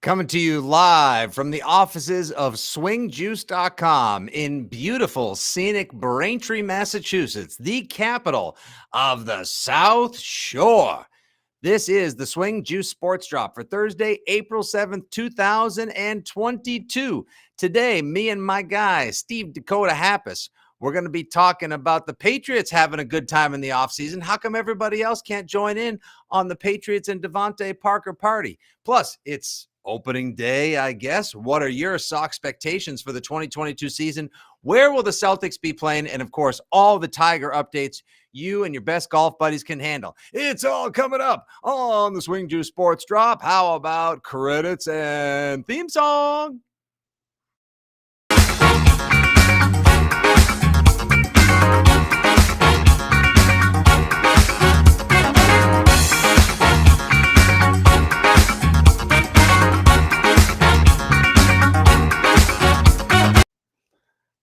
Coming to you live from the offices of swingjuice.com in beautiful, scenic Braintree, Massachusetts, the capital of the South Shore. This is the Swing Juice Sports Drop for Thursday, April 7th, 2022. Today, me and my guy, Steve Dakota Happis, we're going to be talking about the Patriots having a good time in the offseason. How come everybody else can't join in on the Patriots and Devontae Parker party? Plus, it's opening day, I guess. What are your expectations for the 2022 season? Where will the Celtics be playing? And, of course, all the Tiger updates you and your best golf buddies can handle. It's all coming up on the Swing Juice Sports Drop. How about credits and theme song?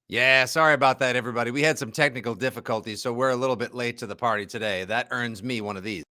Yeah, sorry about that, everybody. We had some technical difficulties, so we're a little bit late to the party today. That earns me one of these.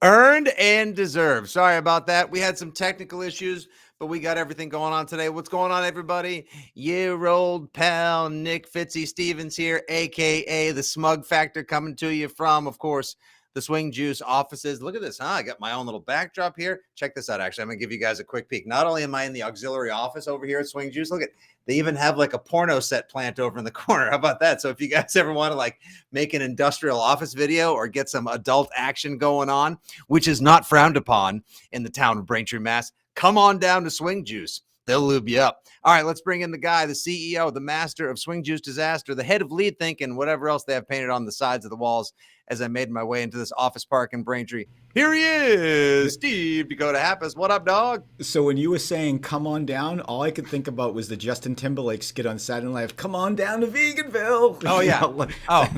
Earned and deserved. Sorry about that. We had some technical issues, but we got everything going on today. What's going on, everybody? Your old pal Nick Fitzy Stevens here, a.k.a. the Smug Factor, coming to you from, of course, the Swing Juice offices. Look at this, huh? I got my own little backdrop here. Check this out, actually. I'm going to give you guys a quick peek. Not only am I in the auxiliary office over here at Swing Juice, look at, they even have like a porno set plant over in the corner. How about that? So if you guys ever want to like make an industrial office video or get some adult action going on, which is not frowned upon in the town of Braintree, Mass, come on down to Swing Juice. They'll lube you up. All right, let's bring in the guy, the CEO, the master of Swing Juice Disaster, the head of lead thinking, whatever else they have painted on the sides of the walls as I made my way into this office park in Braintree. Here he is, Steve Dakota Happis. What up, dog? So when you were saying come on down, all I could think about was the Justin Timberlake skit on Saturday Night Live, come on down to Veganville. Oh, yeah.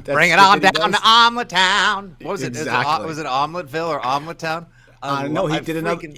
Bring it on down to Omelet Town. What was it? Exactly. Was it Omeletville or Omelet Town? No, he did another.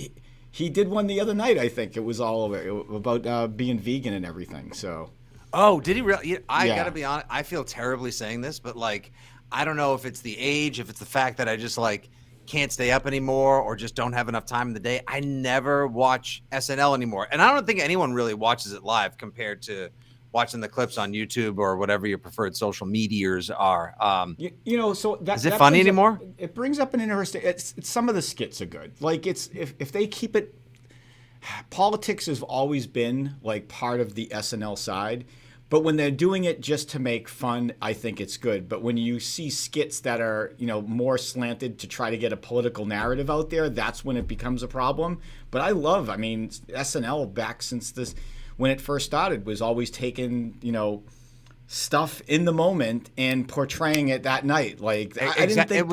He did one the other night, I think. It was all about being vegan and everything. So. Oh, did he really? I got to be honest. I feel terribly saying this, but like, I don't know if it's the age, if it's the fact that I just like can't stay up anymore or just don't have enough time in the day. I never watch SNL anymore. And I don't think anyone really watches it live compared to watching the clips on YouTube or whatever your preferred social medias are. So that, is it funny anymore? It brings up an interesting, it's some of the skits are good. Like if they keep it, politics has always been like part of the SNL side. But when they're doing it just to make fun, I think it's good. But when you see skits that are, more slanted to try to get a political narrative out there, that's when it becomes a problem. But SNL back since when it first started was always taking, stuff in the moment and portraying it that night. Like I didn't think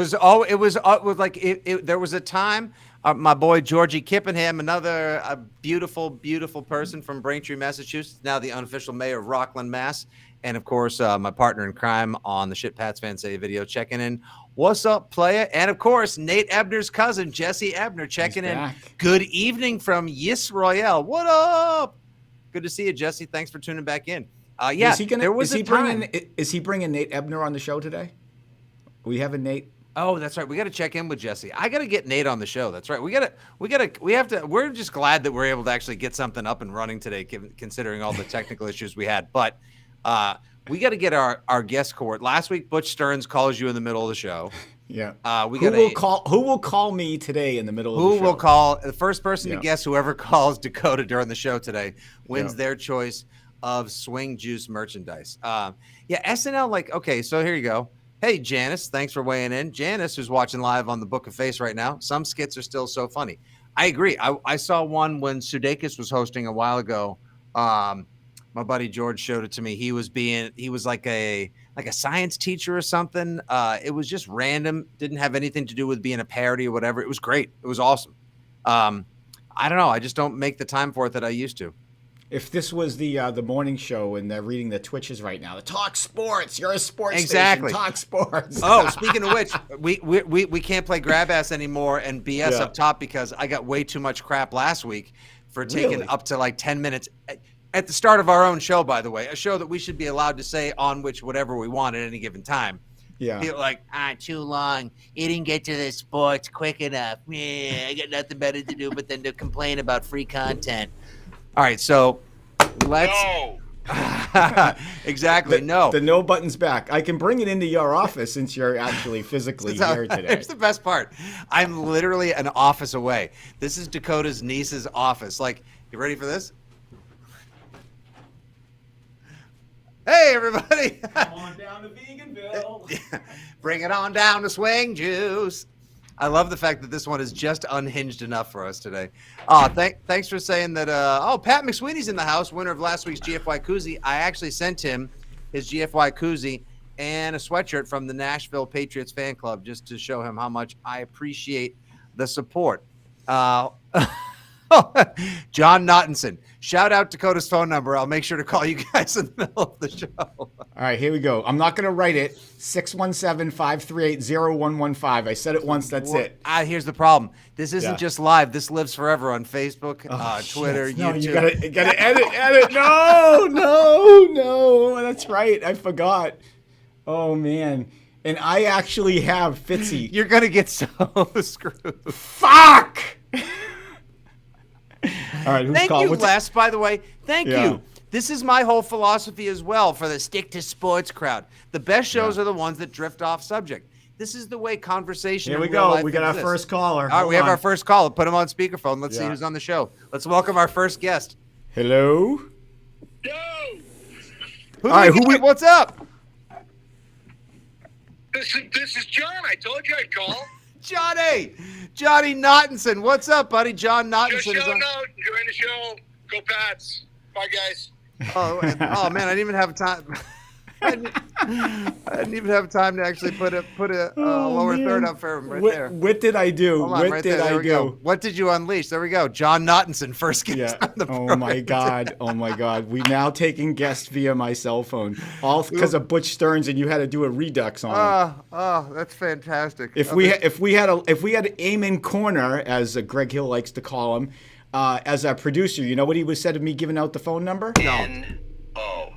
there was a time. My boy Georgie Kippenham, another beautiful, beautiful person from Braintree, Massachusetts, now the unofficial mayor of Rockland, Mass. And, of course, my partner in crime on the Shit Pats Fan Say video checking in. What's up, playa? And, of course, Nate Ebner's cousin, Jesse Ebner, checking in. Good evening from Yis Royale. What up? Good to see you, Jesse. Thanks for tuning back in. Is he bringing Nate Ebner on the show today? We have a Nate. Oh, that's right. We got to check in with Jesse. I got to get Nate on the show. That's right. We're just glad that we're able to actually get something up and running today, considering all the technical issues we had. But we got to get our guest court. Last week, Butch Stearns calls you in the middle of the show. Yeah. Who will call me today in the middle of the show? Who will call the first person to guess whoever calls Dakota during the show today wins their choice of Swing Juice merchandise. SNL, okay, so here you go. Hey, Janice, thanks for weighing in. Janice, who's watching live on the Book of Face right now, some skits are still so funny. I agree. I saw one when Sudeikis was hosting a while ago. My buddy George showed it to me. He was like a science teacher or something. It was just random. Didn't have anything to do with being a parody or whatever. It was great. It was awesome. I don't know. I just don't make the time for it that I used to. If this was the morning show and they're reading the Twitches right now, talk sports. You're a sports exactly. station. Talk sports. Oh, speaking of which, we can't play grab ass anymore and BS up top because I got way too much crap last week for taking up to like 10 minutes at the start of our own show, by the way, a show that we should be allowed to say on which whatever we want at any given time. Yeah. People like, too long. You didn't get to the sports quick enough. Yeah, I got nothing better to do but then to complain about free content. All right, so let's. No. Exactly. The no button's back. I can bring it into your office since you're actually physically here today. Here's the best part. I'm literally an office away. This is Dakota's niece's office. Like, you ready for this? Hey, everybody. Come on down to Veganville. Bring it on down to Swing Juice. I love the fact that this one is just unhinged enough for us today. Thanks for saying that. Pat McSweeney's in the house, winner of last week's GFY koozie. I actually sent him his GFY koozie and a sweatshirt from the Nashville Patriots fan club just to show him how much I appreciate the support. John Nottinson. Shout out Dakota's phone number. I'll make sure to call you guys in the middle of the show. All right, here we go. I'm not going to write it. 617-538-0115. I said it once. That's it. Here's the problem. This isn't just live. This lives forever on Facebook, Twitter, No, YouTube. you gotta edit. No. That's right. I forgot. Oh, man. And I actually have Fitzy. You're going to get so screwed. Fuck! All right, Thank you, Les, by the way. Thank you. This is my whole philosophy as well for the stick to sports crowd. The best shows are the ones that drift off subject. This is the way conversation. Here we in real go. life We got exists. our first caller. All right, we have our first caller. Put him on speakerphone. Let's see who's on the show. Let's welcome our first guest. Hello. No. What's up? This is John. I told you I'd call. Johnny Nottinson. What's up, buddy? John Nottinson. Just shouting out, enjoying the show. Go Pats. Bye, guys. Oh man, I didn't even have time. I didn't even have time to actually put a lower third up for him there. What did I do? What did I do? What did you unleash? There we go. John Nottinson, first guest on the program. Oh my God. We now taking guests via my cell phone, all because of Butch Stearns, and you had to do a redux on it. That's fantastic. If we had Eamon Corner, as Greg Hill likes to call him, as our producer, you know what he was said of me giving out the phone number? No. N-O.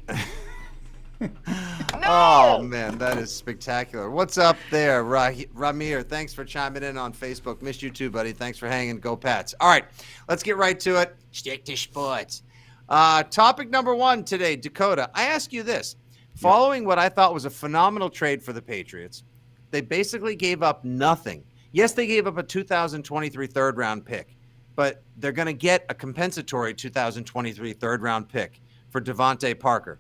Oh, man, that is spectacular. What's up there, Ramir? Thanks for chiming in on Facebook. Missed you too, buddy. Thanks for hanging. Go Pats. All right, let's get right to it. Stick to sports. Topic number one today, Dakota. I ask you this. Following what I thought was a phenomenal trade for the Patriots, they basically gave up nothing. Yes, they gave up a 2023 third-round pick, but they're going to get a compensatory 2023 third-round pick for Devontae Parker.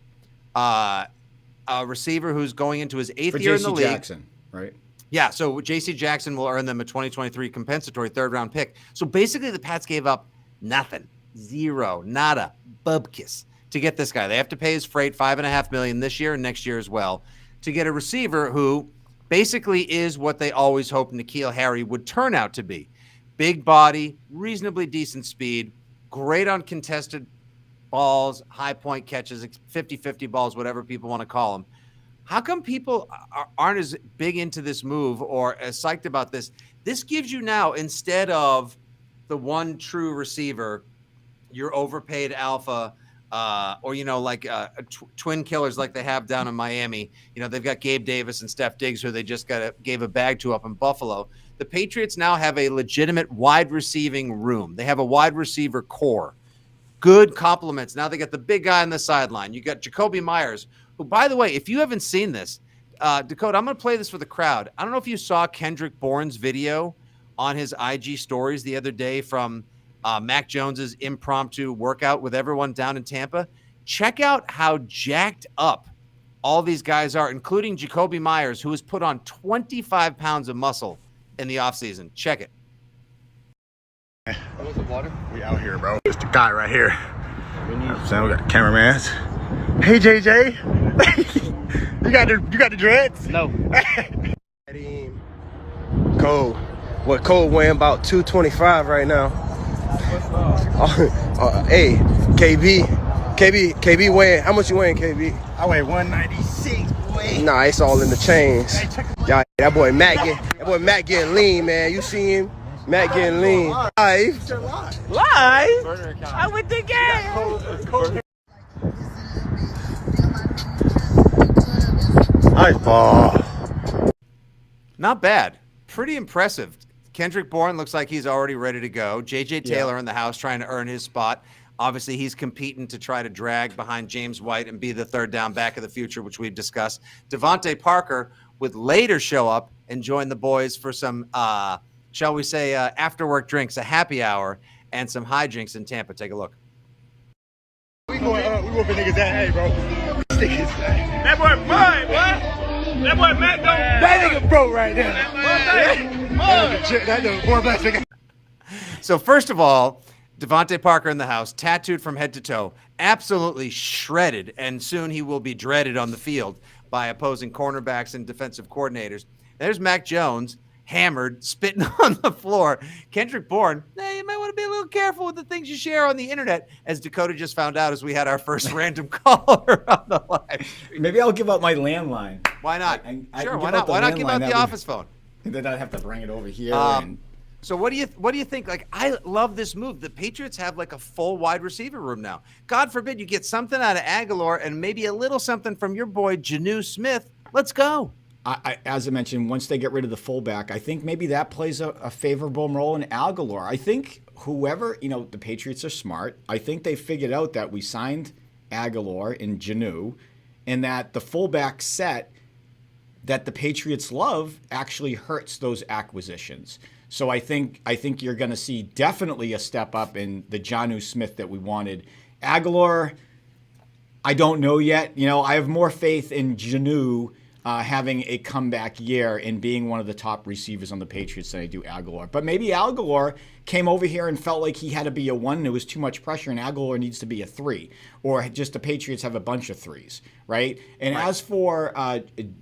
A receiver who's going into his eighth year in the league. Jackson, right? Yeah, so J.C. Jackson will earn them a 2023 compensatory third-round pick. So basically the Pats gave up nothing, zero, nada, bubkiss to get this guy. They have to pay his freight, $5.5 million this year and next year as well, to get a receiver who basically is what they always hoped N'Keal Harry would turn out to be. Big body, reasonably decent speed, great on contested balls, high point catches, 50-50 balls, whatever people want to call them. How come people aren't as big into this move or as psyched about this? This gives you now, instead of the one true receiver, your overpaid alpha, or, twin killers like they have down in Miami. They've got Gabe Davis and Steph Diggs, who they just gave a bag to up in Buffalo. The Patriots now have a legitimate wide receiving room. They have a wide receiver core. Good compliments. Now they got the big guy on the sideline. You got Jacoby Myers, who, by the way, if you haven't seen this, Dakota, I'm going to play this for the crowd. I don't know if you saw Kendrick Bourne's video on his IG stories the other day from Mac Jones's impromptu workout with everyone down in Tampa. Check out how jacked up all these guys are, including Jacoby Myers, who has put on 25 pounds of muscle in the offseason. Check it. What's the water? We out here, bro. It's the guy right here. We got the cameramans. Hey, JJ. you got the dreads? No. Cole. What Cole weighing about 225 right now. Hey, KB weighing. How much you weighing, KB? I weigh 196, boy. Nah, it's all in the chains. Y'all, that boy Matt getting lean, man. You see him? Matt getting lean. Live? I went to game. Nice ball. Not bad. Pretty impressive. Kendrick Bourne looks like he's already ready to go. J.J. Taylor in the house trying to earn his spot. Obviously, he's competing to try to drag behind James White and be the third down back of the future, which we've discussed. Devontae Parker would later show up and join the boys for some, shall we say, after-work drinks, a happy hour, and some hijinks in Tampa. Take a look. We whooping niggas ass, hey, bro. That boy Mud, what? That boy Matt don't. That nigga broke right there. That nigga poor black nigga. So first of all, Devontae Parker in the house, tattooed from head to toe, absolutely shredded, and soon he will be dreaded on the field by opposing cornerbacks and defensive coordinators. There's Mac Jones, hammered, spitting on the floor. Kendrick Bourne, you might want to be a little careful with the things you share on the internet, as Dakota just found out as we had our first random caller on the live stream. Maybe I'll give out my landline. Why not? I Sure, can why give out not? the Why not give out landline, the office phone? And then I'd have to bring it over here. So what do you think? Like, I love this move. The Patriots have like a full wide receiver room now. God forbid you get something out of Aguilar and maybe a little something from your boy Jonnu Smith. Let's go. As I mentioned, once they get rid of the fullback, I think maybe that plays a favorable role in Aguilar. I think whoever, the Patriots are smart. I think they figured out that we signed Aguilar and Jonnu, and that the fullback set that the Patriots love actually hurts those acquisitions. So I think you're going to see definitely a step up in the Jonnu Smith that we wanted. Aguilar, I don't know yet. I have more faith in Jonnu having a comeback year and being one of the top receivers on the Patriots than I do Aguilar. But maybe Aguilar came over here and felt like he had to be a 1 and it was too much pressure, and Aguilar needs to be a 3. Or just the Patriots have a bunch of 3s, right? And as for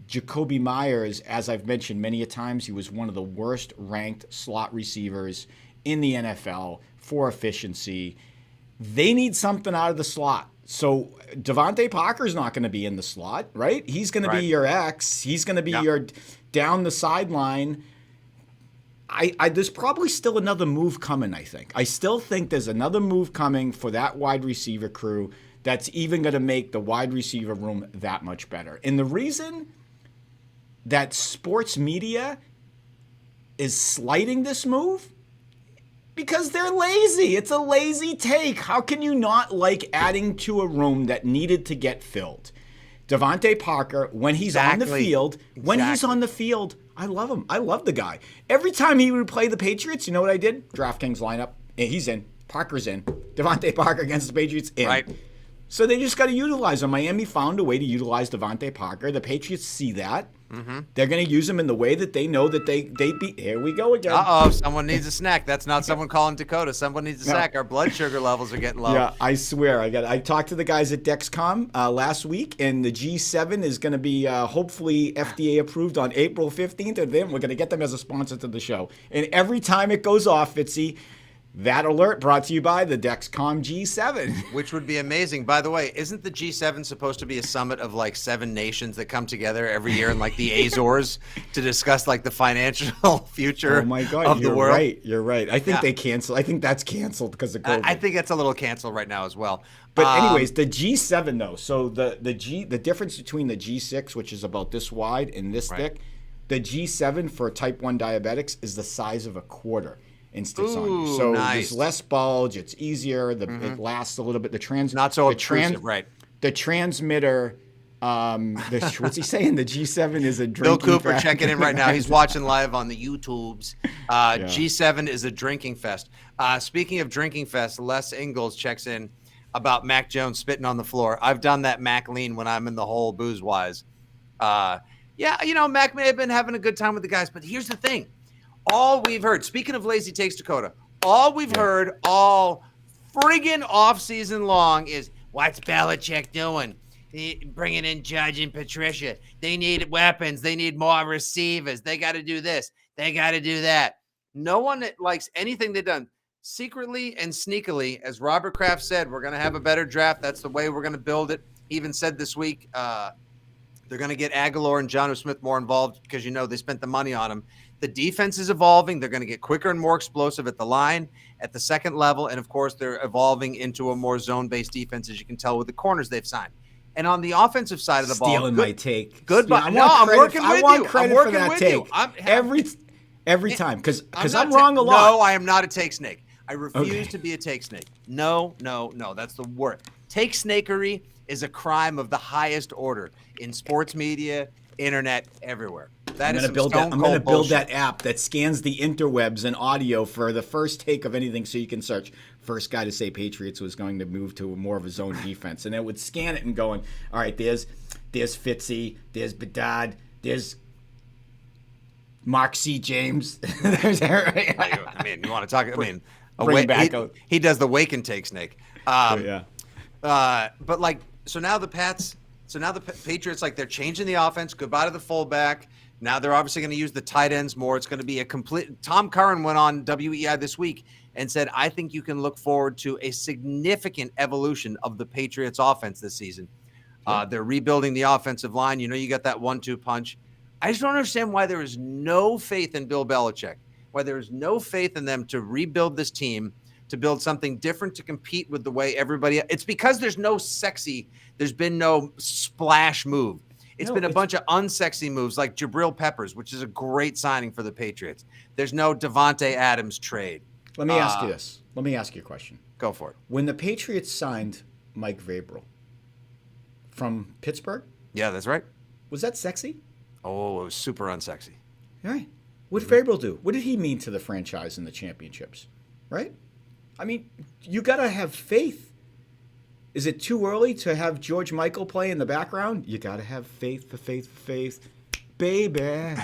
Jacoby Myers, as I've mentioned many a times, he was one of the worst ranked slot receivers in the NFL for efficiency. They need something out of the slot. So Devontae Parker's not going to be in the slot, right? He's going to be your X. He's going to be your down the sideline. There's probably still another move coming, I think. I still think there's another move coming for that wide receiver crew that's even going to make the wide receiver room that much better. And the reason that sports media is slighting this move, because they're lazy. It's a lazy take. How can you not like adding to a room that needed to get filled? Devontae Parker, when he's on the field, I love him. I love the guy. Every time he would play the Patriots, you know what I did? DraftKings lineup. He's in. Parker's in. Devontae Parker against the Patriots in. Right. So they just got to utilize him. Miami found a way to utilize Devontae Parker. The Patriots see that. Mm-hmm. They're going to use him in the way that they know that they beat. Here we go again. Someone needs a snack. That's not someone calling Dakota. Someone needs a snack. Our blood sugar levels are getting low. Yeah, I swear. I talked to the guys at Dexcom last week, and the G7 is going to be hopefully FDA approved on April 15th. And then we're going to get them as a sponsor to the show. And every time it goes off, Fitzy, that alert brought to you by the Dexcom G7. Which would be amazing. By the way, isn't the G7 supposed to be a summit of like 7 nations that come together every year in like the Azores to discuss like the financial future of the world? You're right. I think they cancel. I think that's canceled because of COVID. I think that's a little canceled right now as well. But anyways, the G7 though. So the difference between the G6, which is about this wide and this thick, the G7 for type 1 diabetics is the size of a quarter. So there's less bulge. It's easier. It lasts a little bit. Not so obtrusive, right? The transmitter. What's he saying? The G7 is a drinking. Bill Cooper fest. Checking in right now. He's watching live on the YouTubes. G7 is a drinking fest. Speaking of drinking fest, Les Ingalls checks in about Mac Jones spitting on the floor. I've done that Mac lean when I'm in the hole booze wise. Mac may have been having a good time with the guys, but here's the thing. All we've heard, speaking of lazy takes, Dakota, all we've heard all friggin' offseason long is, what's Belichick doing? Bringing in Judge and Patricia. They need weapons. They need more receivers. They got to do this. They got to do that. No one likes anything they've done. Secretly and sneakily, as Robert Kraft said, we're going to have a better draft. That's the way we're going to build it. He even said this week they're going to get Aguilar and Jonnu Smith more involved because, they spent the money on him. The defense is evolving. They're going to get quicker and more explosive at the line, at the second level, and, of course, they're evolving into a more zone-based defense, as you can tell with the corners they've signed. And on the offensive side of the ball, Stealing my take. Goodbye. I'm working with you. I want credit I'm working for that with take. you. Every time, because not I'm wrong a lot. No, I am not a take snake. I refuse to be a take snake. No. That's the word. Take snakery is a crime of the highest order in sports media, internet, everywhere. I'm going to build that app that scans the interwebs and audio for the first take of anything, so you can search first guy to say Patriots was going to move to more of a zone defense, and it would scan it and going, all right, there's Fitzy, there's Bedard, there's Mark C. James. There's I mean, you want to talk? I mean, he does the wake and take snake. Yeah. But like, so now the Patriots, like, they're changing the offense. Goodbye to the fullback. Now they're obviously going to use the tight ends more. It's going to be a complete. Tom Curran went on WEI this week and said, I think you can look forward to a significant evolution of the Patriots offense this season. They're rebuilding the offensive line. You got that 1-2 punch. I just don't understand why there is no faith in Bill Belichick, why there is no faith in them to rebuild this team, to build something different to compete with the way everybody. It's because there's been no splash move. It's been a bunch of unsexy moves like Jabril Peppers, which is a great signing for the Patriots. There's no Devontae Adams trade. Let me ask you this. Let me ask you a question. Go for it. When the Patriots signed Mike Vrabel from Pittsburgh. Yeah, that's right. Was that sexy? Oh, it was super unsexy. Right. What did Vrabel do? What did he mean to the franchise and the championships? Right? I mean, you got to have faith. Is it too early to have George Michael play in the background? You got to have faith, baby.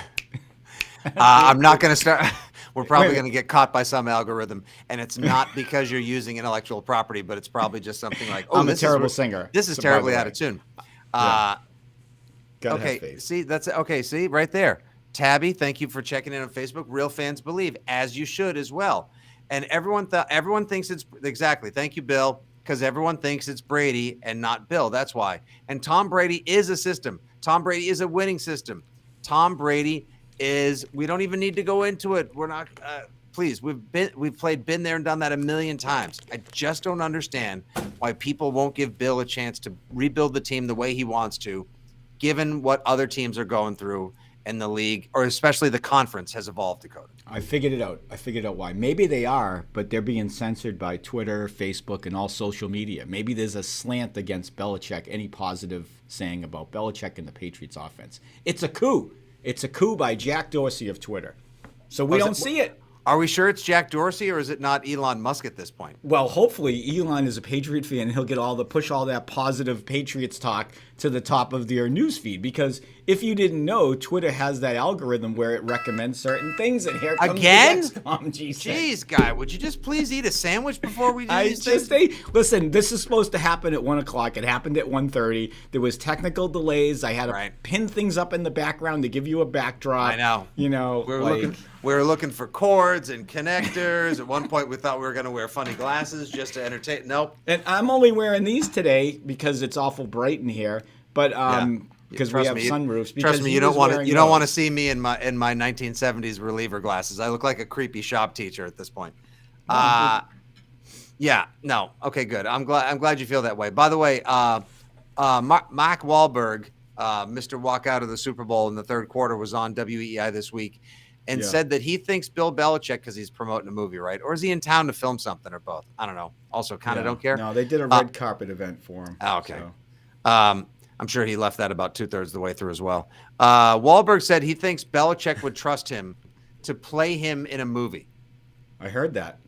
I'm not going to start. We're probably going to get caught by some algorithm, and it's not because you're using intellectual property, but it's probably just something like, I'm a terrible singer. This is terribly out of tune. Gotta have faith. See, right there. Tabby, thank you for checking in on Facebook. Real fans believe, as you should as well. And everyone thinks it's exactly. Thank you, Bill. Because everyone thinks it's Brady and not Bill. That's why. And Tom Brady is a system. Tom Brady is a winning system. Tom Brady is. We don't even need to go into it. We're not. Please, been there and done that a million times. I just don't understand why people won't give Bill a chance to rebuild the team the way he wants to, given what other teams are going through in the league, or especially the conference has evolved, Dakota. I figured it out why. Maybe they are, but they're being censored by Twitter, Facebook, and all social media. Maybe there's a slant against Belichick, any positive saying about Belichick and the Patriots offense. It's a coup. It's a coup by Jack Dorsey of Twitter. So we don't see it. Are we sure it's Jack Dorsey, or is it not Elon Musk at this point? Well, hopefully Elon is a Patriot fan and he'll get push all that positive Patriots talk to the top of their news feed. Because if you didn't know, Twitter has that algorithm where it recommends certain things, and here comes again. The Jeez, guy, would you just please eat a sandwich before we do these things? Listen, this is supposed to happen at 1:00. It happened at 1:30. There was technical delays. I had to pin things up in the background to give you a backdrop. I know. We were looking for cords and connectors. At one point, we thought we were going to wear funny glasses just to entertain. Nope. And I'm only wearing these today because it's awful bright in here. But because we have sunroofs. Trust me, you don't want to see me in my 1970s reliever glasses. I look like a creepy shop teacher at this point. Yeah. No. Okay. Good. I'm glad you feel that way. By the way, Mark Wahlberg, Mr. Walkout of the Super Bowl in the third quarter, was on WEI this week and said that he thinks Bill Belichick, because he's promoting a movie, right? Or is he in town to film something, or both? I don't know. Also, kind of don't care. No, they did a red carpet event for him. Oh, okay. So. I'm sure he left that about 2/3 of the way through as well. Wahlberg said he thinks Belichick would trust him to play him in a movie. I heard that.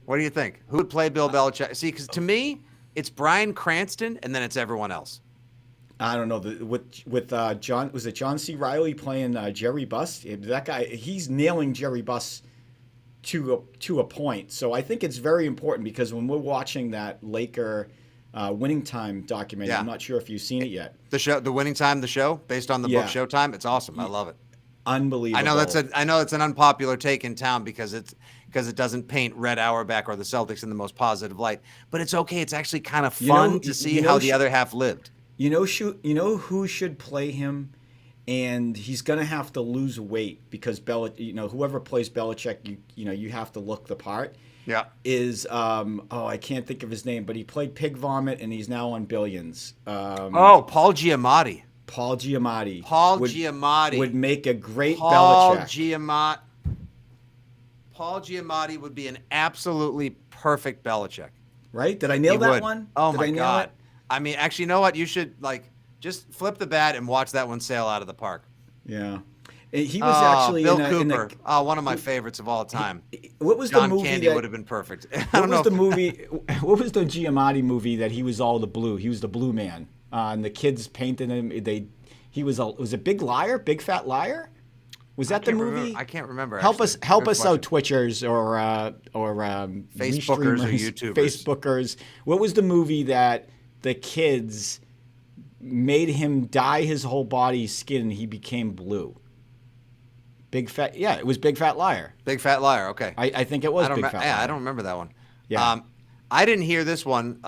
What do you think? Who would play Bill Belichick? See, because to me, it's Bryan Cranston, and then it's everyone else. I don't know. With John, was it John C. Reilly playing Jerry Buss? That guy, he's nailing Jerry Buss to a point. So I think it's very important, because when we're watching that Laker Winning Time documentary, I'm not sure if you've seen it yet. The Winning Time, the show based on the book Showtime. It's awesome. I love it. Unbelievable. I know it's an unpopular take in town because it doesn't paint Red Auerbach or the Celtics in the most positive light. But it's okay. It's actually kind of fun to see how the other half lived. You know who should play him, and he's going to have to lose weight because whoever plays Belichick, you have to look the part. Yeah. is I can't think of his name, but he played Pig Vomit and he's now on Billions. Paul Giamatti. Paul Giamatti. Giamatti would make a great Belichick. Paul Giamatti would be an absolutely perfect Belichick. Right? Did I nail that one? Oh Did my I nail God. it? I mean, actually, you know what? You should just flip the bat and watch that one sail out of the park. Yeah. He was actually Bill Cooper. One of my favorites of all time. What was John the movie Candy that would have been perfect. What was the movie? What was the Giamatti movie that he was all the blue? He was the blue man, and the kids painted him. Was a big liar, big fat liar. Was that the movie? I can't remember. Help actually. us out, Twitchers or Facebookers or YouTubers. Facebookers. What was the movie that the kids made him dye his whole body skin and he became blue? It was Big Fat Liar. Big Fat Liar. Okay. I think it was Big Fat Liar. Yeah, I don't remember that one. Yeah. I didn't hear this one.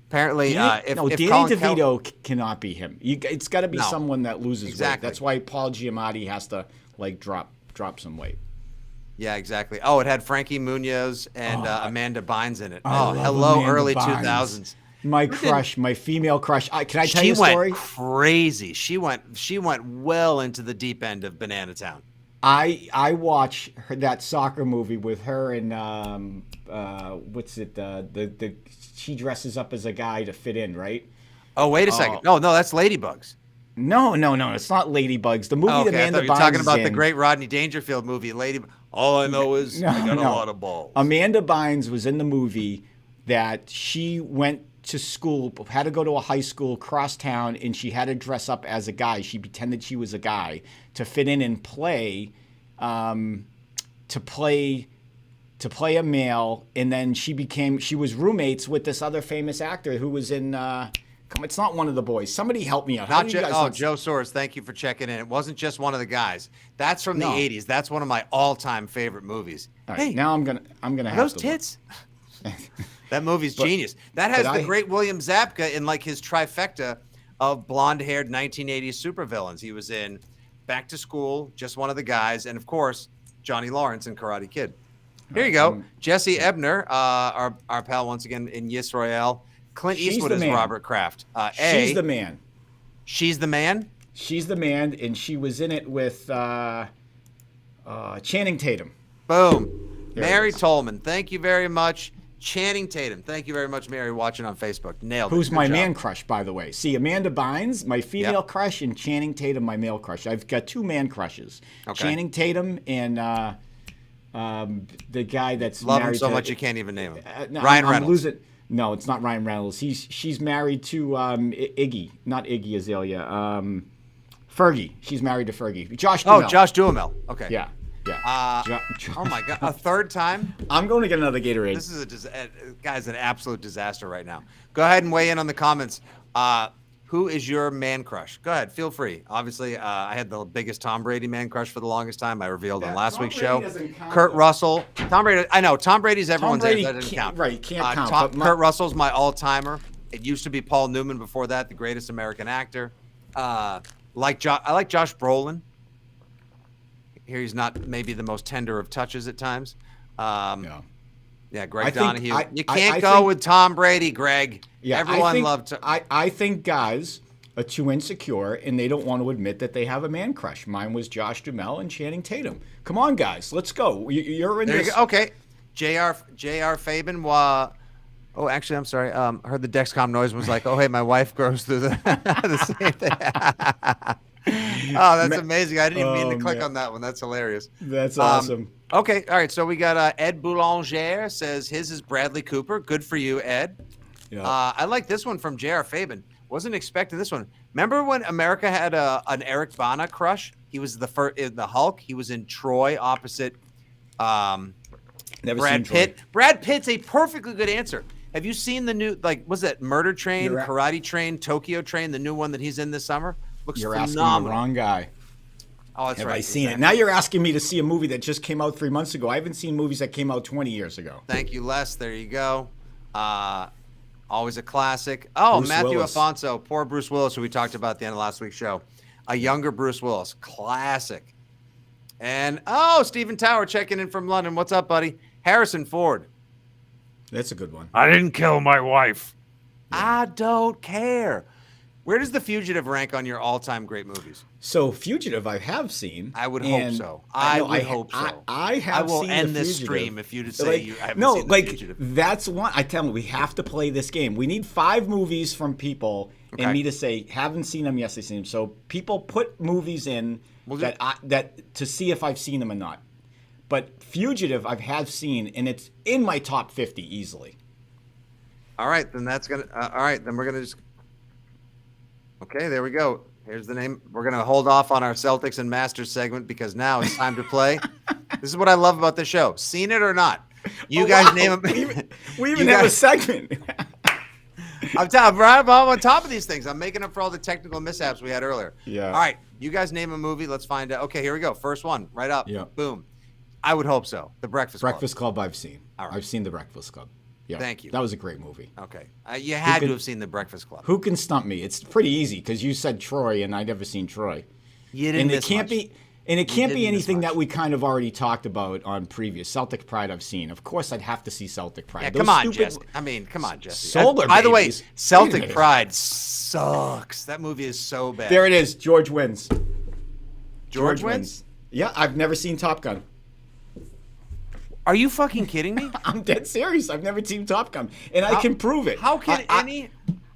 Apparently, if Danny Colin DeVito cannot be him. It's got to be someone that loses weight. Exactly. That's why Paul Giamatti has to drop some weight. Yeah, exactly. Oh, it had Frankie Muniz and Amanda Bynes in it. I love hello, Amanda early Bynes. 2000s. My crush, my female crush. Can I tell She you a story? went crazy. She went well into the deep end of Banana Town. I watch that soccer movie with her and what's it? She dresses up as a guy to fit in, right? Oh, wait a second. No, that's Ladybugs. No, it's not Ladybugs. The movie that Okay, I Amanda thought you were Bynes talking about is the in. great Rodney Dangerfield movie, Lady. All I know is I got a lot of balls. Amanda Bynes was in the movie that she went to school, had to go to a high school across town, and she had to dress up as a guy. She pretended she was a guy to fit in and play a male, and then she was roommates with this other famous actor who was in it's not one of the boys. Somebody help me out. Joe Soares, thank you for checking in. It wasn't just one of the guys. That's from the 80s. That's one of my all-time favorite movies. All right, now I'm gonna have those to tits. That movie's genius. That has the great William Zabka in like his trifecta of blonde-haired 1980s supervillains. He was in Back to School, just one of the guys, and of course Johnny Lawrence in Karate Kid. Here you go, Jesse Ebner, our pal once again in Yes Royale. Clint Eastwood is Robert Kraft. She's the man. She's the man. She's the man, and she was in it with Channing Tatum. Boom. Mary Tolman, thank you very much. Channing Tatum, thank you very much, Mary, watching on Facebook. Nailed it. Who's my man crush, by the way? See, Amanda Bynes, my female crush, and Channing Tatum, my male crush. I've got two man crushes. Okay. Channing Tatum and the guy that's love married him so to, much you can't even name him. No, Ryan Reynolds. No, it's not Ryan Reynolds. She's married to Iggy, not Iggy Azalea. Fergie. She's married to Fergie. Josh Duhamel. Oh, Josh Duhamel. Okay. Yeah. Oh my God! A third time? I'm going to get another Gatorade. This is guy's an absolute disaster right now. Go ahead and weigh in on the comments. Who is your man crush? Go ahead, feel free. Obviously, I had the biggest Tom Brady man crush for the longest time. I revealed on last week's show. Kurt Russell, Tom Brady. I know Tom Brady's everyone's. That doesn't count. Right, can't count. Kurt Russell's my all-timer. It used to be Paul Newman before that, the greatest American actor. I like Josh Brolin. Here he's not maybe the most tender of touches at times. Yeah, Greg Donahue. You can't go with Tom Brady, Greg. Yeah, everyone loved Tom. I think guys are too insecure and they don't want to admit that they have a man crush. Mine was Josh Duhamel and Channing Tatum. Come on, guys, let's go. You're in there. This. You go. Okay, J.R. Fabian. Oh, actually, I'm sorry. Heard the Dexcom noise and was like, oh, hey, my wife goes through the same thing. Oh, that's amazing. I didn't even mean to click on that one. That's hilarious. That's awesome. Okay. All right. So we got Ed Boulanger says his is Bradley Cooper. Good for you, Ed. Yeah. I like this one from J.R. Fabian. Wasn't expecting this one. Remember when America had an Eric Bana crush? He was the Hulk. He was in Troy opposite Brad Pitt. Troy. Brad Pitt's a perfectly good answer. Have you seen the new, was that Murder Train, Karate Train, Tokyo Train, the new one that he's in this summer? Looks You're phenomenal. asking the wrong guy. Oh, that's right. Have I seen it? Now you're asking me to see a movie that just came out 3 months ago. I haven't seen movies that came out 20 years ago. Thank you, Les. There you go. Always a classic. Oh, Bruce Matthew Willis. Afonso. Poor Bruce Willis, who we talked about at the end of last week's show. A younger Bruce Willis. Classic. And, Stephen Tower checking in from London. What's up, buddy? Harrison Ford. That's a good one. I didn't kill my wife. I don't care. Where does The Fugitive rank on your all-time great movies? So Fugitive, I have seen. I would hope so. I would hope so. I have will seen end The this Fugitive. stream if you say you haven't no, seen The like Fugitive. that's one. I tell them we have to play this game. We need 5 movies from people and me to say haven't seen them. Yes, I've seen them. So people put movies in that to see if I've seen them or not. But Fugitive, I have seen, and it's in my top 50 easily. All right, then that's gonna. All right, then we're gonna just. Okay, there we go. Here's the name. We're gonna hold off on our Celtics and Masters segment because now it's time to play. This is what I love about the show. Seen it or not? You guys name them. We even have a segment. I'm on top of these things. I'm making up for all the technical mishaps we had earlier. Yeah. All right, you guys name a movie. Let's find out. Okay, here we go. First one, right up. Yeah. Boom. I would hope so. The Breakfast Club. Breakfast Club, I've seen. All right. I've seen The Breakfast Club. Yeah. Thank you. That was a great movie. Okay. You had to have seen The Breakfast Club. Who can stump me? It's pretty easy because you said Troy, and I'd never seen Troy. You didn't miss much. It can't be anything that we kind of already talked about on previous. Celtic Pride I've seen. Of course, I'd have to see Celtic Pride. Yeah, Those come on, stupid- Jesse. I mean, come on, Jesse. Solar By the way, babies. Celtic Pride sucks. That movie is so bad. There it is. George wins. George wins? Yeah, I've never seen Top Gun. Are you fucking kidding me? I'm dead serious. I've never seen Top Gun, and I can prove it. How can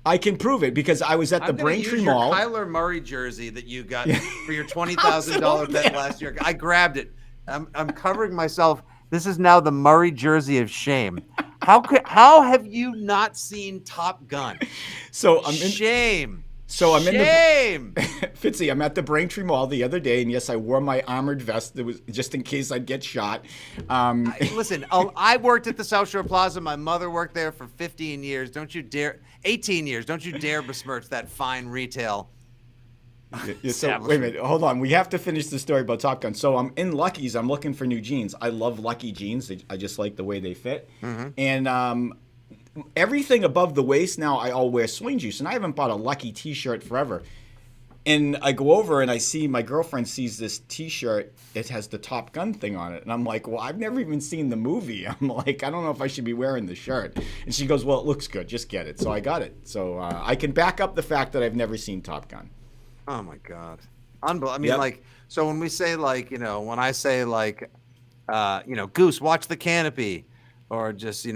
I can prove it because I was at the Braintree use Mall. Your Kyler Murray jersey that you got for your $20,000 bet last year. I grabbed it. I'm covering myself. This is now the Murray jersey of shame. How have you not seen Top Gun? Shame. So I'm Shame. Fitzy, I'm at the Braintree Mall the other day, and yes, I wore my armored vest. That was just in case I'd get shot. Listen, I worked at the South Shore Plaza. My mother worked there for 15 years. 18 years. Don't you dare besmirch that fine retail. So wait a minute, hold on. We have to finish the story about Top Gun. So I'm in Lucky's. I'm looking for new jeans. I love Lucky jeans. I just like the way they fit. Mm-hmm. And everything above the waist now, I all wear swing juice, and I haven't bought a Lucky T-shirt forever. And I go over and I see my girlfriend sees this T-shirt. It has the Top Gun thing on it, and I'm like, "Well, I've never even seen the movie." I'm like, "I don't know if I should be wearing the shirt." And she goes, "Well, it looks good. Just get it." So I got it. So I can back up the fact that I've never seen Top Gun. Oh my God, unbelievable! I mean, like, so when we say like, when I say like, Goose, watch the canopy. Or just,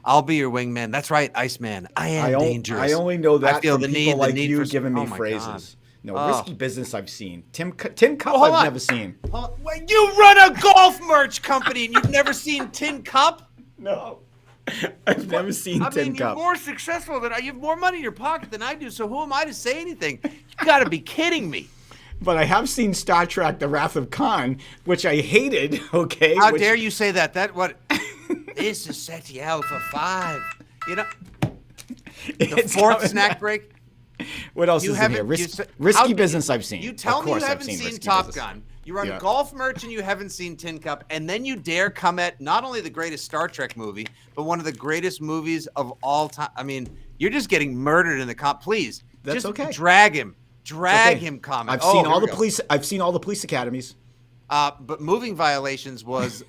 I'll be your wingman. That's right, Iceman. I am dangerous. I only know that I feel from the people need, like the need you for, giving me phrases. God. No, Risky Business I've seen. Tin Cup I've never seen. You run a golf merch company and you've never seen Tin Cup? No. I've never seen Tin Cup. You're more successful than you have more money in your pocket than I do, so who am I to say anything? You got to be kidding me. But I have seen Star Trek The Wrath of Khan, which I hated, okay? How dare you say that? This is SETI Alpha 5. The fourth snack break. What else is in here? Risky Business I've seen. You tell me you haven't seen Top Gun. You run golf merch and you haven't seen Tin Cup, and then you dare come at not only the greatest Star Trek movie, but one of the greatest movies of all time. I mean, you're just getting murdered in the comp. Please, that's okay. Drag him, him. Comment. I've seen all the police. I've seen all the police academies. But Moving Violations was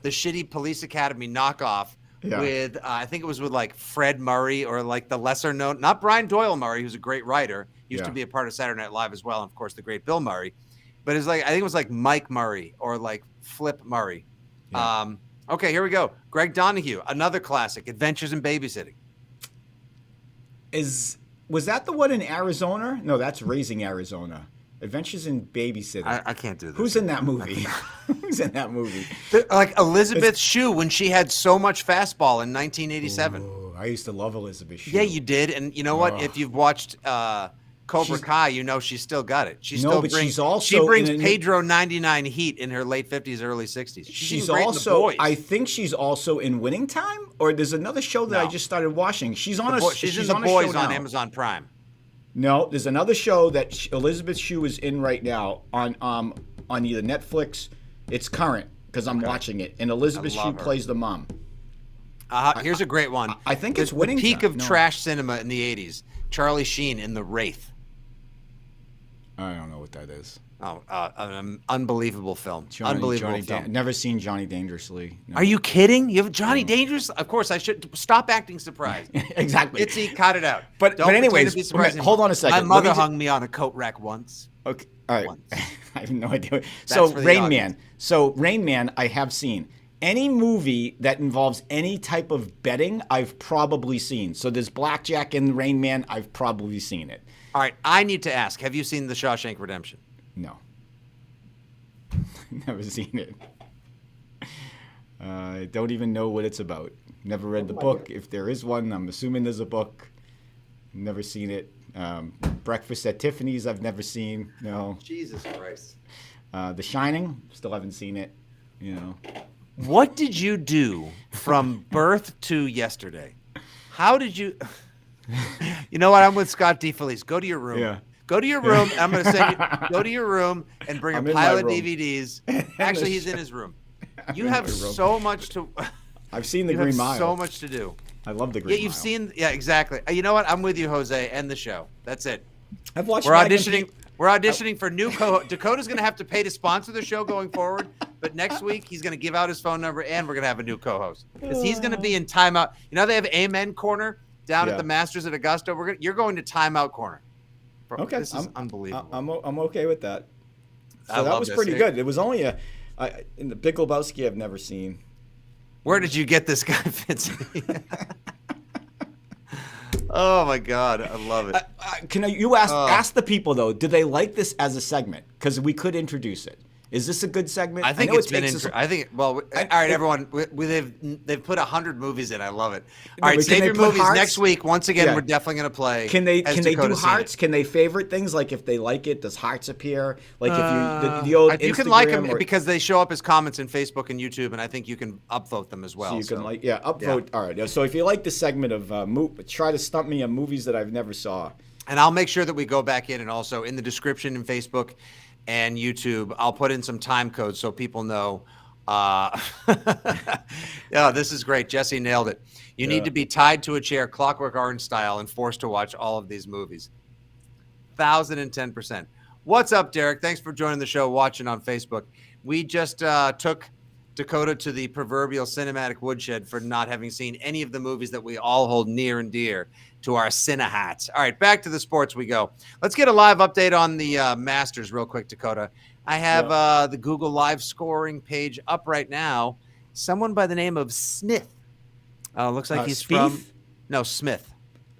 the shitty Police Academy knockoff with, I think it was with like Fred Murray or like the lesser known, not Brian Doyle Murray, who's a great writer, used to be a part of Saturday Night Live as well, and of course the great Bill Murray. But it's like, I think it was like Mike Murray or like Flip Murray. Yeah. Okay, here we go. Greg Donahue, another classic, Adventures in Babysitting. Was that the one in Arizona? No, that's Raising Arizona. Adventures in Babysitting. I can't do this. Who's in that movie? Who's in that movie? Like Elizabeth Shue when she had so much fastball in 1987. Ooh, I used to love Elizabeth Shue. Yeah, you did. And you know what? If you've watched Cobra Kai, she's still got it. She brings Pedro 99 heat in her late 50s, early 60s. She's also, I think she's also in Winning Time, or there's another show that I just started watching. She's in The Boys on Amazon Prime. No, there's another show that Elizabeth Shue is in right now on either Netflix. It's current because I'm watching it, and Elizabeth Shue plays the mom. Here's a great one. I think it's Winning Time. The peak of trash trash cinema in the 80s. Charlie Sheen in The Wraith. I don't know what that is. Oh, an unbelievable film. Never seen Johnny Dangerously. No. Are you kidding? You have Johnny Dangerous? Of course, I should stop acting surprised. Exactly. Itzy, cut it out. But anyways, hold on a second. My mother hung me on a coat rack once. Okay, all right. Once. I have no idea. So Rain Man. Rain Man, I have seen. Any movie that involves any type of betting, I've probably seen. So there's blackjack in Rain Man. I've probably seen it. All right, I need to ask: have you seen The Shawshank Redemption? No. Never seen it. I don't even know what it's about. Never read the book. If there is one, I'm assuming there's a book. Never seen it. Breakfast at Tiffany's, I've never seen. No. Jesus Christ. The Shining, still haven't seen it. What did you do from birth to yesterday? How did you? You know what? I'm with Scott DeFelice. Go to your room. Yeah. Go to your room. I'm going to send you. Go to your room and bring I'm a in pile my of room. DVDs. Actually, he's in his room. You in have my room. so much to. I've seen The You Green have Mile. so much to do. I love The Green Yeah, you've Mile. seen. Yeah, exactly. You know what? I'm with you, Jose, and the show. That's it. I've watched We're Magnum auditioning. P- We're auditioning for new co. Dakota's going to have to pay to sponsor the show going forward. But next week he's going to give out his phone number, and we're going to have a new co-host because he's going to be in timeout. You know they have Amen Corner down at the Masters at Augusta. You're going to timeout corner. Bro, Okay, this is unbelievable. I'm okay with that. So I that love was this. pretty good. It was only in the Big Lebowski I've never seen. Where did you get this guy, Fitzy? Oh my God, I love it. Can you ask the people though? Do they like this as a segment? Because we could introduce it. Is this a good segment? I think know it's it been. takes us- All right, everyone. They've put 100 movies in. I love it. No, All right, but can save they your put movies hearts? next week. Once again, Yeah. we're definitely going to play. Can they Has do Dakota seen hearts? it? Can they favorite things like if they like it? Does hearts appear? Like if you the old You can like Instagram them or- because they show up as comments in Facebook and YouTube, and I think you can upvote them as well. So you can upvote. All right. So if you like the segment of try to stump me on movies that I've never saw. And I'll make sure that we go back in and also in the description in Facebook and YouTube, I'll put in some time codes so people know. Yeah, this is great. Jesse nailed it. You need to be tied to a chair, Clockwork Orange style, and forced to watch all of these movies. 1,010%. What's up, Derek? Thanks for joining the show, watching on Facebook. We just took Dakota to the proverbial cinematic woodshed for not having seen any of the movies that we all hold near and dear to our cinehats. All right, back to the sports we go. Let's get a live update on the Masters real quick, Dakota. I have the Google Live scoring page up right now. Someone by the name of Smith. Looks like he's Smith.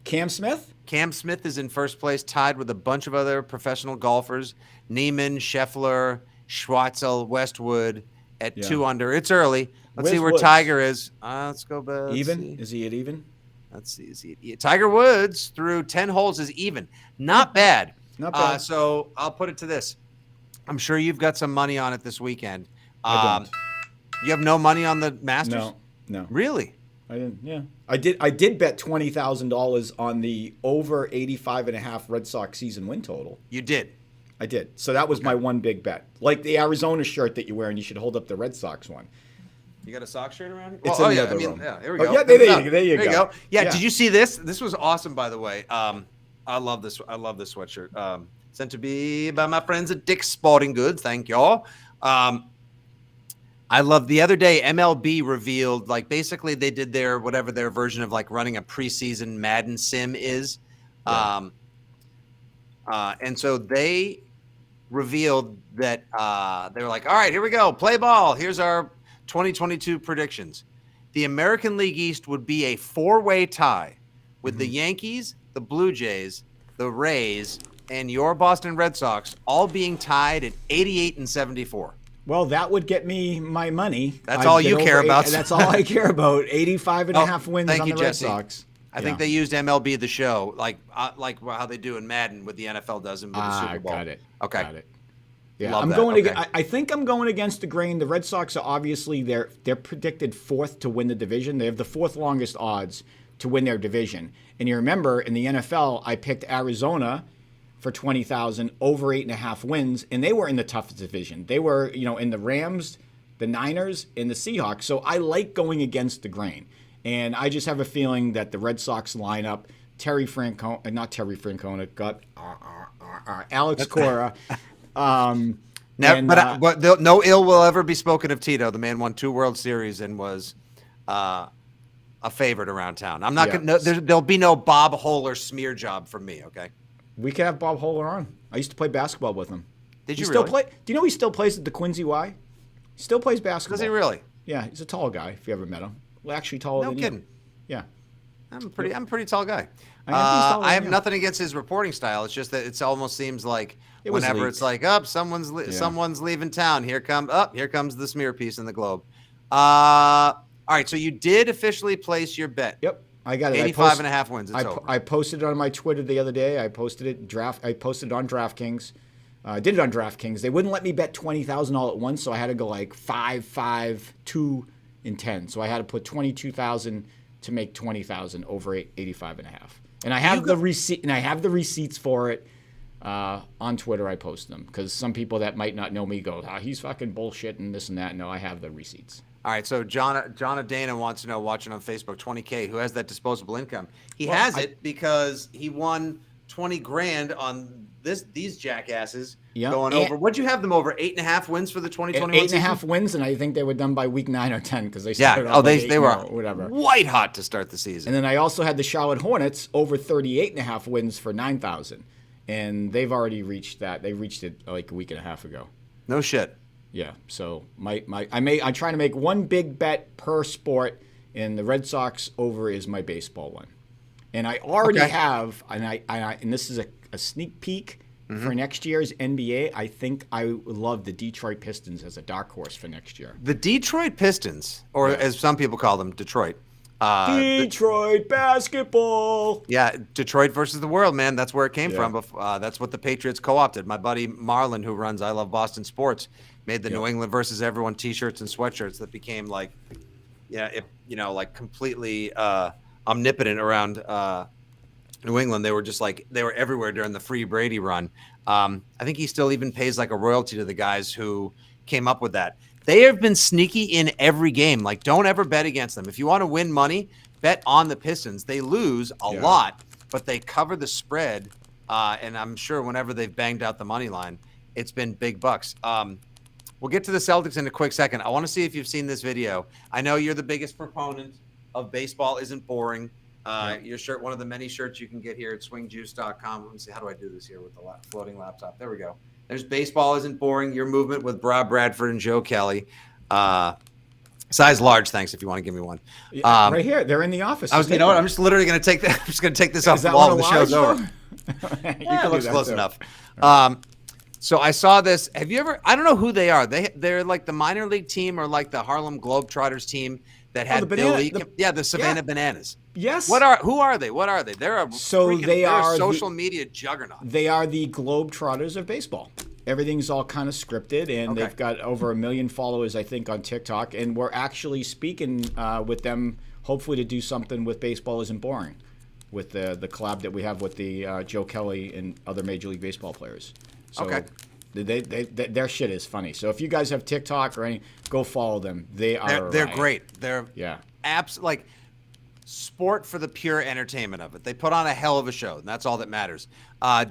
Cam Smith? Cam Smith is in first place, tied with a bunch of other professional golfers. Neiman, Scheffler, Schwartzel, Westwood at 2 under. It's early. Let's see where Woods? Tiger is. Let's go back. Even? Is he at even? Let's see. Is he Tiger Woods through 10 holes is even. Not bad. Not bad. So I'll put it to this. I'm sure you've got some money on it this weekend. I don't. You have no money on the Masters? No. Really? I didn't. Yeah. I did bet $20,000 on the over 85.5 Red Sox season win total. You did. I did. So that was my one big bet. Like the Arizona shirt that you're wearing, you should hold up the Red Sox one. You got a sock shirt around here? It's in the other room. Yeah, there we Oh, go. yeah, there you go. Yeah, Yeah. did you see this? This was awesome, by the way. I love this. I love this sweatshirt. Sent to me by my friends at Dick's Sporting Goods. Thank y'all. I love the other day MLB revealed, like, basically they did their version of like running a preseason Madden sim is. Yeah. And so they revealed that they were like, all right, here we go. Play ball. Here's our 2022 predictions. The American League East would be a 4-way tie with the Yankees, the Blue Jays, the Rays, and your Boston Red Sox all being tied at 88 and 74. Well, that would get me my money. That's all you care about. That's all I care about. 85.5 wins thank on you, the Red Jesse. Sox. I think they used MLB The Show, like how they do in Madden, what the NFL does with the Super Bowl. Got it. Okay. Got it. Yeah, Love I'm that. going. Okay. I think I'm going against the grain. The Red Sox are obviously they're predicted fourth to win the division. They have the fourth longest odds to win their division. And you remember in the NFL, I picked Arizona for 20,000 over 8.5 wins, and they were in the toughest division. They were, in the Rams, the Niners, and the Seahawks. So I like going against the grain, and I just have a feeling that the Red Sox lineup, not Terry Francona, got Alex Cora. No, And, no ill will ever be spoken of Tito. The man won 2 World Series and was a favorite around town. I'm not Yeah. going to, there'll be no Bob Holer smear job from me, okay? we could have Bob Holer on. I used to play basketball with him. Did He you still really? play? Do you know he still plays at the Quincy Y? He still plays basketball. Does he really? Yeah, he's a tall guy. If you ever met him, well, actually taller No than kidding. you. Yeah. I'm a pretty tall guy. I am pretty taller I than have you. nothing against his reporting style. It's just that it almost seems like It was whenever leaked. it's like, up, someone's leaving town. Here comes the smear piece in the Globe. All right, so you did officially place your bet. Yep. I got it. 85 and a half wins. It's over. I posted it on my Twitter the other day. I posted it I posted it on DraftKings. I did it on DraftKings. They wouldn't let me bet 20,000 all at once, so I had to go like 5, 5, 2, and 10. So I had to put 22,000 to make 20,000 over 85 and a half. And I have the receipt. And I have the receipts for it on Twitter. I post them because some people that might not know me go, he's fucking bullshit and this and that. No, I have the receipts. All right, so John Dana wants to know, watching on Facebook, 20K, who has that disposable income? He has it because he won 20 grand on these jackasses going over. What'd you have them over? 8.5 wins for the 2021 season? 8.5 wins, and I think they were done by week 9 or 10 because they Yeah. started Oh, off like they were whatever. white hot to start the season. And then I also had the Charlotte Hornets over 38.5 wins for 9,000, and they've already reached that. They reached it like a week and a half ago. No shit. Yeah. So I try to make one big bet per sport, and the Red Sox over is my baseball one. And I already have, and this is a sneak peek for next year's NBA. I think I would love the Detroit Pistons as a dark horse for next year. The Detroit Pistons, or as some people call them, Detroit. Detroit basketball. Yeah, Detroit versus the world, man. That's where it came from. That's what the Patriots co-opted. My buddy Marlon, who runs I Love Boston Sports, made the New England versus everyone T-shirts and sweatshirts that became like, like completely omnipotent around New England. They were just like, they were everywhere during the Free Brady run. I think he still even pays like a royalty to the guys who came up with that. They have been sneaky in every game. Like, don't ever bet against them. If you want to win money, bet on the Pistons. They lose a lot, but they cover the spread. And I'm sure whenever they've banged out the money line, it's been big bucks. We'll get to the Celtics in a quick second. I want to see if you've seen this video. I know you're the biggest proponent of baseball isn't boring. Your shirt, one of the many shirts you can get here at swingjuice.com. Let me see. How do I do this here with the floating laptop? There we go. There's baseball isn't boring. Your movement with Rob Bradford and Joe Kelly. Size large, thanks if you want to give me one. Right here, they're in the office. You know what? I'm just literally going to take that. I'm just going to take this off the wall when the show's over. It looks close enough. So I saw this. Have you ever? I don't know who they are. They're like the minor league team or like the Harlem Globetrotters team that had the Savannah Bananas. Yes. Who are they? What are they? They're a social media juggernaut. They are the Globetrotters of baseball. Everything's all kind of scripted, and they've got over 1 million followers, I think, on TikTok. And we're actually speaking with them, hopefully to do something with Baseball Isn't Boring, with the collab that we have with the Joe Kelly and other Major League Baseball players. So their shit is funny. So if you guys have TikTok or any, go follow them. They're great. They're apps like sport for the pure entertainment of it. They put on a hell of a show, and that's all that matters.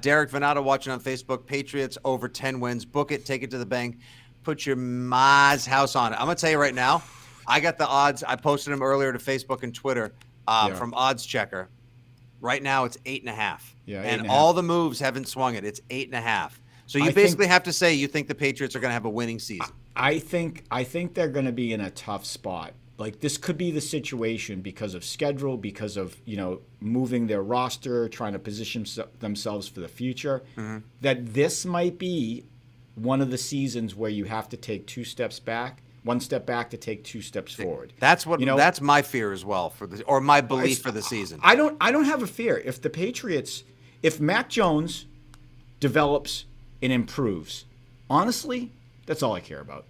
Derek Venato watching on Facebook. Patriots over 10 wins. Book it. Take it to the bank. Put your ma's house on it. I'm going to tell you right now, I got the odds. I posted them earlier to Facebook and Twitter from Odds Checker. Right now, it's 8.5. Yeah, and all the moves haven't swung it. It's 8.5. So you basically have to say you think the Patriots are going to have a winning season. I think they're going to be in a tough spot. Like, this could be the situation because of schedule, because of, moving their roster, trying to position themselves for the future, that this might be one of the seasons where you have to take 2 steps back, 1 step back to take 2 steps forward. That's what that's my fear as well or my belief for the season. I don't have a fear. If Mac Jones develops and improves, honestly, that's all I care about.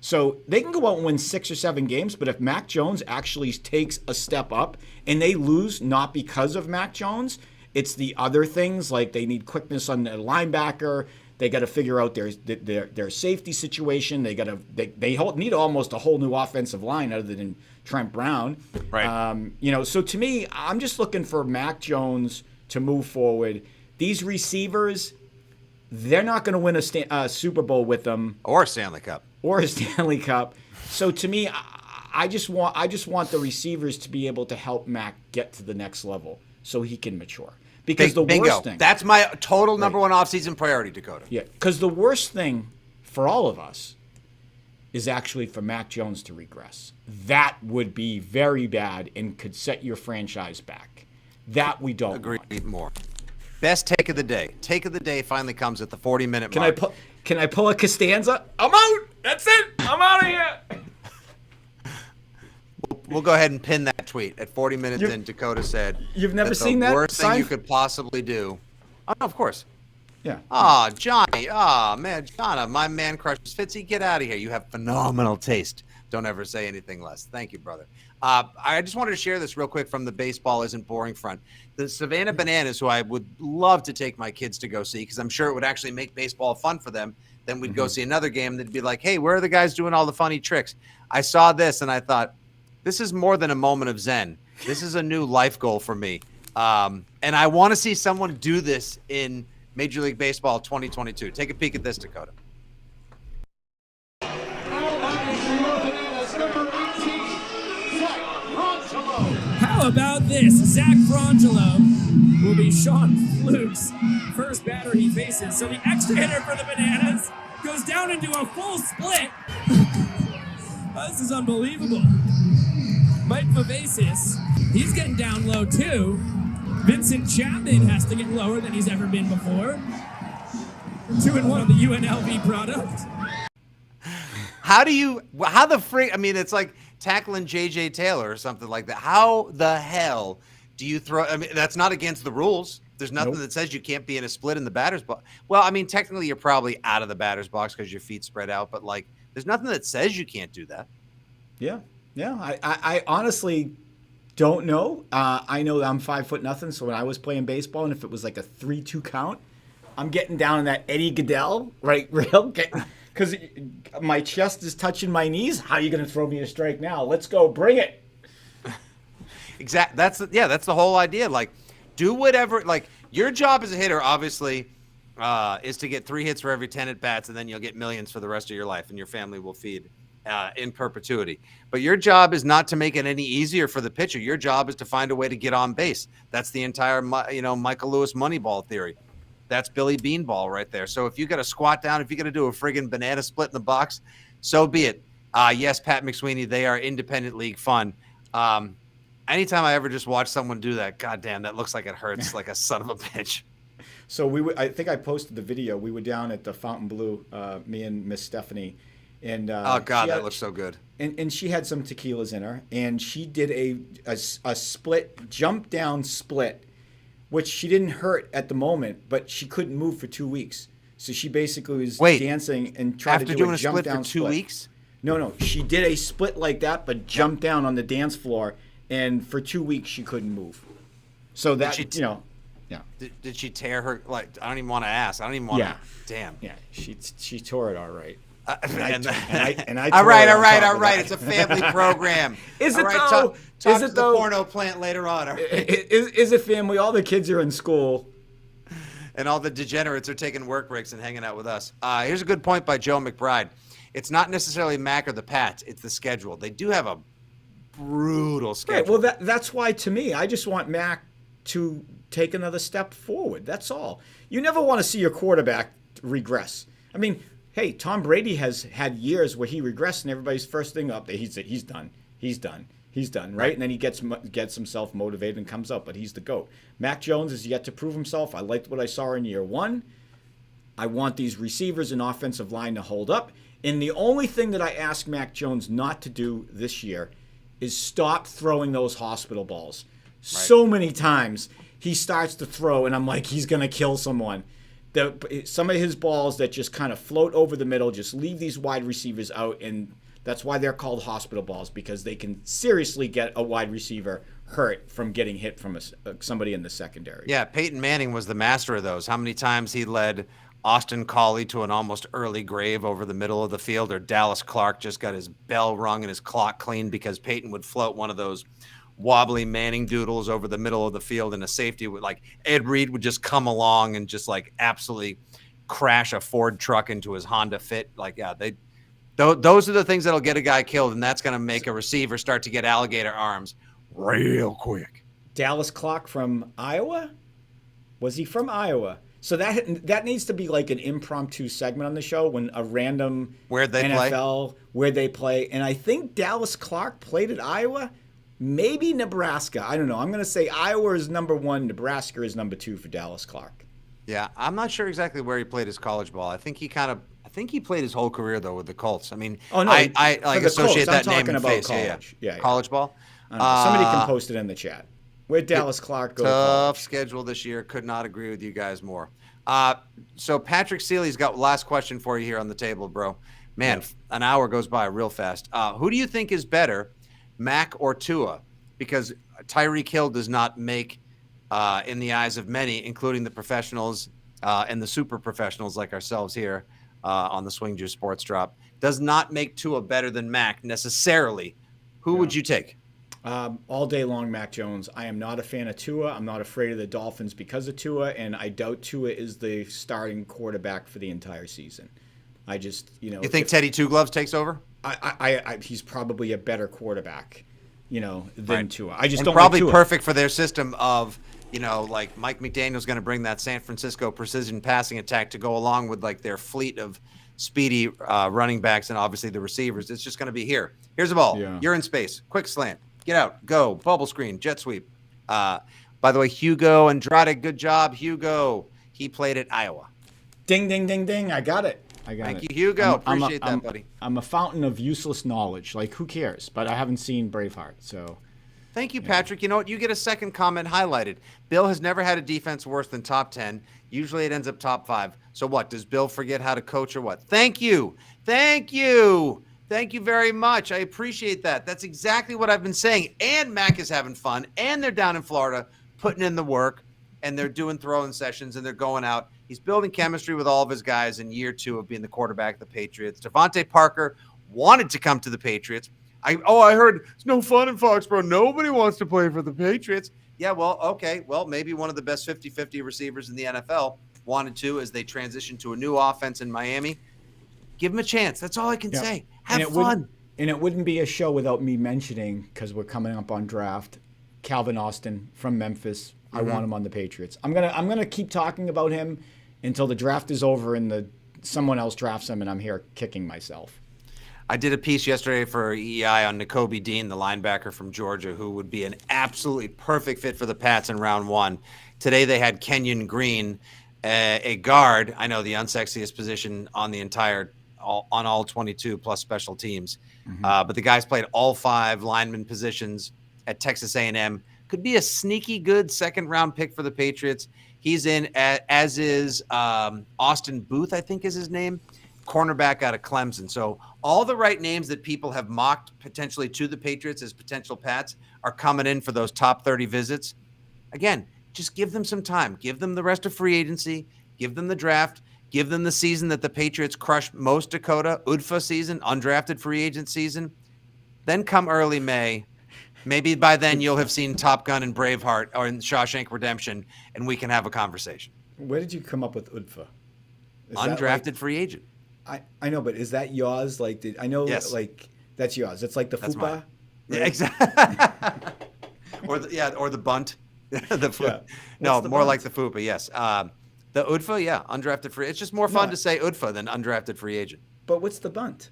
So they can go out and win 6 or 7 games, but if Mac Jones actually takes a step up and they lose not because of Mac Jones, it's the other things, like they need quickness on the linebacker. They got to figure out their safety situation. They need almost a whole new offensive line other than Trent Brown. Right. So to me, I'm just looking for Mac Jones to move forward. These receivers, They're not going to win a Super Bowl with them Or Stanley Cup. or a Stanley Cup. So to me, I just want the receivers to be able to help Mac get to the next level so he can mature. Because the Bingo. worst thing, That's my total number one offseason priority, Dakota. yeah, because the worst thing for all of us is actually for Mac Jones to regress. That would be very bad and could set your franchise back. That we don't Agree want. more. Best take of the day. Take of the day finally comes at the 40-minute mark. Can I pull a Costanza? I'm out. That's it. I'm out of here. We'll go ahead and pin that tweet. At 40 minutes in, Dakota said, You've never seen the that? worst thing you Seinfeld? could possibly do. Oh, of course. Yeah. Oh, Johnny. Oh, man. Jonna, my man crushes. Fitzy, get out of here. You have phenomenal taste. Don't ever say anything less. Thank you, brother. I just wanted to share this real quick from the baseball isn't boring front. The Savannah Bananas, who I would love to take my kids to go see, because I'm sure it would actually make baseball fun for them. Then we'd go see another game. They'd be like, hey, where are the guys doing all the funny tricks? I saw this, and I thought, this is more than a moment of zen. This is a new life goal for me. And I want to see someone do this in Major League Baseball 2022. Take a peek at this, Dakota. How about this? Zach Frangelo will be Sean Fluke's first batter he faces. So the extra hitter for the Bananas goes down into a full split. This is unbelievable. Mike Vivacis, he's getting down low too. Vincent Chapman has to get lower than he's ever been before. 2-1 on the UNLV product. How the freak? I mean, it's like tackling J.J. Taylor or something like that. How the hell do you throw? I mean, that's not against the rules. There's nothing that says you can't be in a split in the batter's box. Well, I mean, technically you're probably out of the batter's box because your feet spread out, but like, there's nothing that says you can't do that. Yeah. I honestly don't know. I know that I'm 5'0", so when I was playing baseball, and if it was like a 3-2 count, I'm getting down in that Eddie Goodell rail, because my chest is touching my knees. How are you going to throw me a strike now? Let's go, bring it. Exactly. That's the whole idea. Like, do whatever. Like, your job as a hitter, obviously, is to get 3 hits for every 10 at bats, and then you'll get millions for the rest of your life, and your family will feed in perpetuity. But your job is not to make it any easier for the pitcher. Your job is to find a way to get on base. That's the entire, Michael Lewis Moneyball theory. That's Billy Beanball right there. So if you got to squat down, if you got to do a friggin' banana split in the box, so be it. Yes, Pat McSweeney, they are independent league fun. Anytime I ever just watch someone do that, goddamn, that looks like it hurts like a son of a bitch. So I think I posted the video. We were down at the Fontainebleau, me and Miss Stephanie. And oh God, that looks so good. And she had some tequilas in her, and she did a split, jump down split, which she didn't hurt at the moment, but she couldn't move for 2 weeks. So she basically was dancing and tried to do a jump down for 2 weeks. No, she did a split like that, but jumped down on the dance floor, and for 2 weeks she couldn't move. So that yeah. Did she tear her? Like, I don't even want to ask. I don't even want to. Yeah. Damn. Yeah, she tore it all right. All right. right. It's a family program. Is it all right, though? Talk Is to it the though? porno plant later on. All right? Is it family? All the kids are in school. And all the degenerates are taking work breaks and hanging out with us. Here's a good point by Joe McBride. It's not necessarily Mac or the Pats. It's the schedule. They do have a brutal schedule. Right, well, that's why, to me, I just want Mac to take another step forward. That's all. You never want to see your quarterback regress. I mean, hey, Tom Brady has had years where he regressed, and everybody's first thing up there, he's done, right? And then he gets himself motivated and comes up, but he's the GOAT. Mac Jones is yet to prove himself. I liked what I saw in year one. I want these receivers and offensive line to hold up. And the only thing that I ask Mac Jones not to do this year is stop throwing those hospital balls. Right. So many times he starts to throw, and I'm like, he's going to kill someone. Some of his balls that just kind of float over the middle, just leave these wide receivers out, and that's why they're called hospital balls, because they can seriously get a wide receiver hurt from getting hit from somebody in the secondary. Yeah, Peyton Manning was the master of those. How many times he led Austin Collie to an almost early grave over the middle of the field, or Dallas Clark just got his bell rung and his clock cleaned because Peyton would float one of those wobbly Manning doodles over the middle of the field, and a safety would, like Ed Reed, would just come along and just like absolutely crash a Ford truck into his Honda Fit. Like, yeah, those are the things that'll get a guy killed, and that's going to make a receiver start to get alligator arms real quick. Dallas Clark from Iowa? Was he from Iowa? So that needs to be like an impromptu segment on the show when a random where'd they NFL where they play. And I think Dallas Clark played at Iowa, maybe Nebraska. I don't know. I'm going to say Iowa is number 1, Nebraska is number 2 for Dallas Clark. Yeah, I'm not sure exactly where he played his college ball. I think he played his whole career though with the Colts. I mean, I like associate Colts, that name in face. College. Yeah. College ball. Somebody can post it in the chat. Where'd Dallas Clark go? Tough schedule this year. Could not agree with you guys more. So Patrick Seeley's got last question for you here on the table, bro. Man, an hour goes by real fast. Who do you think is better, Mac or Tua? Because Tyreek Hill does not make, in the eyes of many, including the professionals and the super professionals like ourselves here on the Swing Juice Sports Drop, does not make Tua better than Mac necessarily. Who would you take? All day long, Mac Jones. I am not a fan of Tua. I'm not afraid of the Dolphins because of Tua, and I doubt Tua is the starting quarterback for the entire season. I just, You think Teddy Two Gloves takes over? He's probably a better quarterback, than Tua. I just and don't probably like Tua. Perfect for their system of, like Mike McDaniel's going to bring that San Francisco precision passing attack to go along with like their fleet of speedy running backs and obviously the receivers. It's just going to be here. Here's the ball. Yeah. You're in space. Quick slant. Get out. Go. Bubble screen. Jet sweep. By the way, Hugo Andrade, good job, Hugo. He played at Iowa. Ding, ding, ding, ding. I got it. Thank you, Hugo. Appreciate that, buddy. I'm a fountain of useless knowledge. Like, who cares? But I haven't seen Braveheart, so. Thank you, Patrick. You know what? You get a second comment highlighted. Bill has never had a defense worse than top 10. Usually it ends up top 5. So what? Does Bill forget how to coach or what? Thank you. Thank you. Thank you very much. I appreciate that. That's exactly what I've been saying. And Mac is having fun. And they're down in Florida putting in the work. And they're doing throwing sessions. And they're going out. He's building chemistry with all of his guys in year 2 of being the quarterback of the Patriots. Devontae Parker wanted to come to the Patriots. I heard it's no fun in Foxborough. Nobody wants to play for the Patriots. Yeah, well, okay. Well, maybe one of the best 50-50 receivers in the NFL wanted to as they transition to a new offense in Miami. Give him a chance. That's all I can say. Have fun. And it wouldn't be a show without me mentioning, because we're coming up on draft, Calvin Austin from Memphis. I want him on the Patriots. I'm gonna keep talking about him until the draft is over and someone else drafts him, and I'm here kicking myself. I did a piece yesterday for EI on Nakobe Dean, the linebacker from Georgia, who would be an absolutely perfect fit for the Pats in round 1. Today they had Kenyon Green, a guard. I know the unsexiest position on the entire on all 22 plus special teams. But the guys played all 5 lineman positions at Texas A&M. Could be a sneaky good second-round pick for the Patriots. He's in, as is Austin Booth, I think is his name, cornerback out of Clemson. So all the right names that people have mocked potentially to the Patriots as potential Pats are coming in for those top 30 visits. Again, just give them some time. Give them the rest of free agency. Give them the draft. Give them the season that the Patriots crushed most Dakota, UDFA season, undrafted free agent season. Then come early May. Maybe by then you'll have seen Top Gun and Braveheart or in Shawshank Redemption, and we can have a conversation. Where did you come up with UDFA? Undrafted free agent. I know, but is that yours? Like, yes. Like that's yours. It's like the FUPA. Right? Yeah, exactly. or the bunt. The yeah. No, more bunt? Like the FUPA. Yes. The UDFA, yeah, undrafted free. It's just more fun to say UDFA than undrafted free agent. But what's the bunt?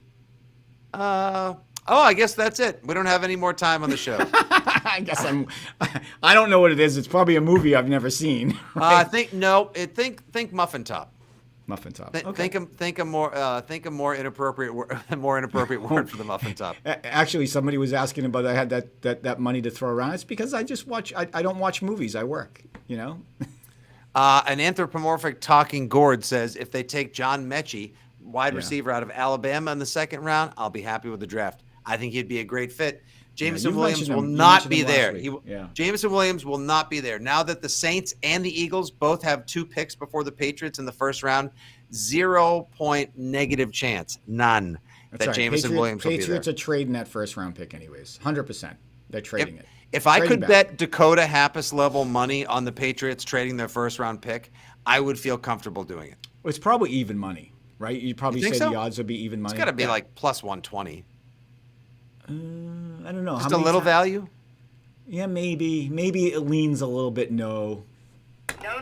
I guess that's it. We don't have any more time on the show. I guess I don't know what it is. It's probably a movie I've never seen. Right? Think Muffin Top. Muffin Top. Okay. Think a more inappropriate word for the Muffin Top. Actually, somebody was asking about I had that money to throw around. It's because I just watch. I don't watch movies. I work. An anthropomorphic talking gourd says if they take John Mechie, wide receiver out of Alabama in the second round, I'll be happy with the draft. I think he'd be a great fit. Jameson Williams will not be there. Jameson Williams will not be there. Now that the Saints and the Eagles both have 2 picks before the Patriots in the first round, 0% negative chance, none, that Jameson Williams will be there. Patriots are trading that first round pick anyways, 100%. They're trading it. If I could bet Dakota Happus level money on the Patriots trading their first round pick, I would feel comfortable doing it. It's probably even money, right? You'd probably think say so? the odds would be even money. It's got to be like plus 120. I don't know. Just a little value? Yeah, maybe. Maybe it leans a little bit no. No.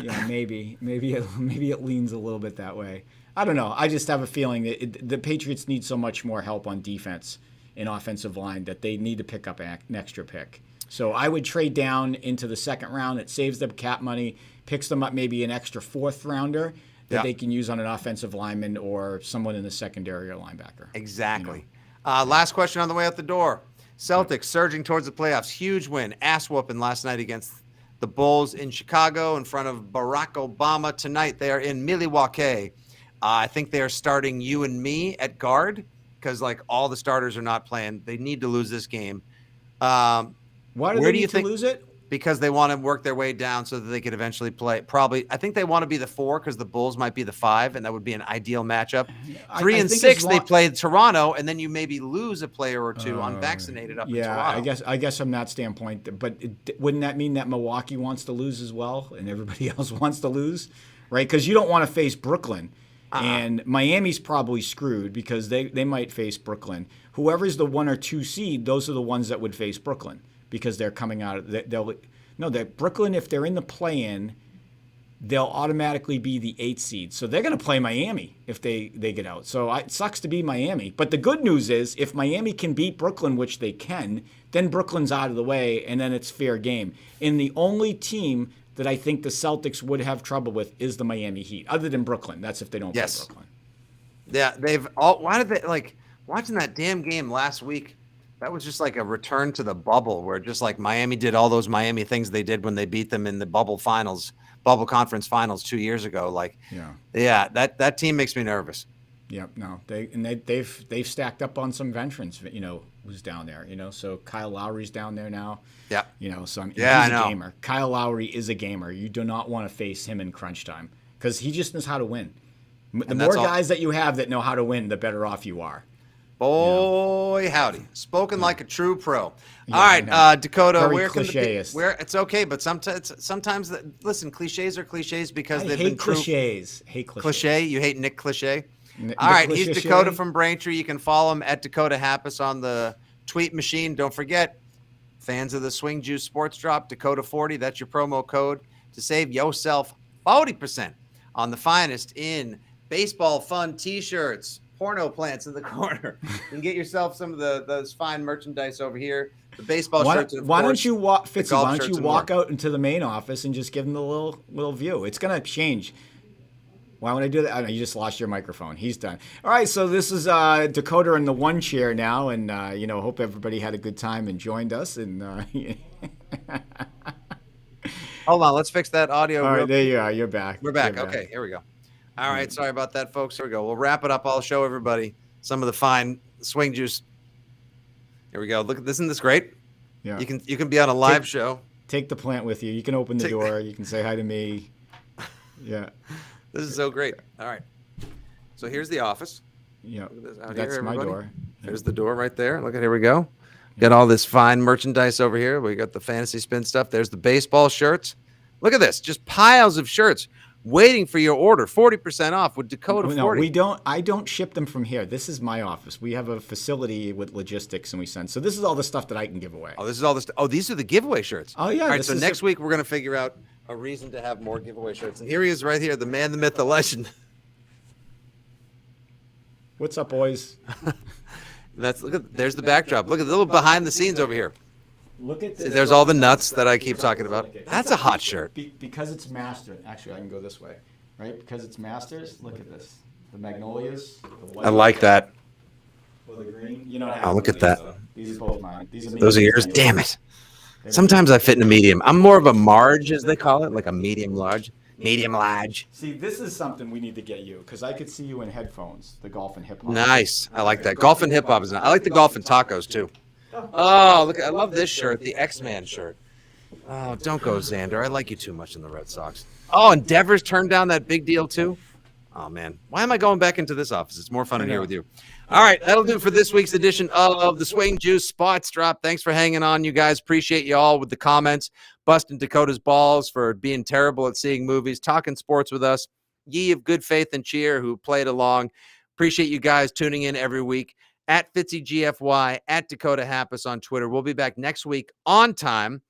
Yeah, maybe it leans a little bit that way. I don't know. I just have a feeling that the Patriots need so much more help on defense and offensive line that they need to pick up an extra pick. So I would trade down into the second round. It saves them cap money, picks them up maybe an extra fourth rounder that they can use on an offensive lineman or someone in the secondary or linebacker. Exactly. Last question on the way out the door. Celtics surging towards the playoffs. Huge win. Ass whooping last night against the Bulls in Chicago in front of Barack Obama. Tonight they are in Milwaukee. I think they are starting you and me at guard because like all the starters are not playing. They need to lose this game. Why do they need to lose it? Because they want to work their way down so that they could eventually play. Probably, I think they want to be the 4 because the Bulls might be the 5, and that would be an ideal matchup. 3 and 6, they played Toronto, and then you maybe lose a player or two unvaccinated up in Toronto. I guess from that standpoint, but wouldn't that mean that Milwaukee wants to lose as well, and everybody else wants to lose, right? Because you don't want to face Brooklyn. And Miami's probably screwed because they might face Brooklyn. Whoever's the 1 or 2 seed, those are the ones that would face Brooklyn because they're coming out of Brooklyn, if they're in the play-in, they'll automatically be the 8th seed. So they're going to play Miami if they get out. So it sucks to be Miami. But the good news is if Miami can beat Brooklyn, which they can, then Brooklyn's out of the way, and then it's fair game. And the only team that I think the Celtics would have trouble with is the Miami Heat, other than Brooklyn. That's if they don't play Brooklyn. Yeah, why did they, like, watching that damn game last week, that was just like a return to the bubble where just like Miami did all those Miami things they did when they beat them in the bubble conference finals 2 years ago. Like, that team makes me nervous. Yep, no, they've stacked up on some veterans, who's down there, So Kyle Lowry's down there now. Yeah, so he's a gamer. Kyle Lowry is a gamer. You do not want to face him in crunch time because he just knows how to win. The more guys that you have that know how to win, the better off you are. Boy, howdy! Spoken like a true pro. All right, Dakota. Very cliché-ist. It's okay, but sometimes listen, cliches are cliches because they've been been true. Hate cliches. Cliche. You hate Nick Cliche. All right, he's Dakota from Braintree. You can follow him at Dakota Happus on the tweet machine. Don't forget, fans of the Swing Juice Sports Drop, Dakota 40. That's your promo code to save yourself 40% on the finest in baseball fun T-shirts. Porno plants in the corner. You can get yourself some of those fine merchandise over here. The baseball shirts. Why don't you walk, Fitzy? Why don't you walk out into the main office and just give them the little view? It's gonna change. Why would I do that? I don't know, you just lost your microphone. He's done. All right, so this is Dakota in the one chair now, and hope everybody had a good time and joined us. And hold on, let's fix that audio. All right, there you are. You're back. We're back. Okay, here we go. All right, sorry about that, folks. Here we go. We'll wrap it up. I'll show everybody some of the fine Swing Juice. Here we go. Look, isn't this great? Yeah. You can be on a live show. Take the plant with you. You can open the door. You can say hi to me. Yeah. This is so great. All right. So here's the office. Yeah. That's my door. There's the door right there. Look at, here we go. Got all this fine merchandise over here. We got the fantasy spin stuff. There's the baseball shirts. Look at this. Just piles of shirts waiting for your order. 40% off with Dakota 40. No, we don't. I don't ship them from here. This is my office. We have a facility with logistics, and we send. So this is all the stuff that I can give away. Oh, this is all this. Oh, these are the giveaway shirts. Oh yeah. All right. So next week we're gonna figure out a reason to have more giveaway shirts. And here he is, right here, the man, the myth, the legend. What's up, boys? There's the backdrop. Look at the little behind the scenes over here. Look at this. There's all the nuts that I keep talking about. That's a hot shirt. Because it's mastered. Actually, I can go this way, right? Because it's masters. Look at this. The magnolias. The white, I like that. Or the green. Oh, look at that. These are both mine. Those are yours. Damn it. Sometimes I fit in a medium. I'm more of a Marge, as they call it, like a medium large. Medium large. See, this is something we need to get you because I could see you in headphones. The golf and hip hop. Nice. I like that. Golf and hip hop is nice. I like the golf and tacos too. Oh, look! I love this shirt, the X-Man shirt. Oh, don't go, Xander. I like you too much in the Red Sox. Oh, and Devers turned down that big deal too. Oh man, why am I going back into this office? It's more fun in here with you. All right, that'll do for this week's edition of the Swing Juice Spots Drop. Thanks for hanging on, you guys. Appreciate you all with the comments, busting Dakota's balls for being terrible at seeing movies, talking sports with us. ye of good faith and cheer who played along. Appreciate you guys tuning in every week. At FitzyGFY, at Dakota Happus on Twitter. We'll be back next week on time,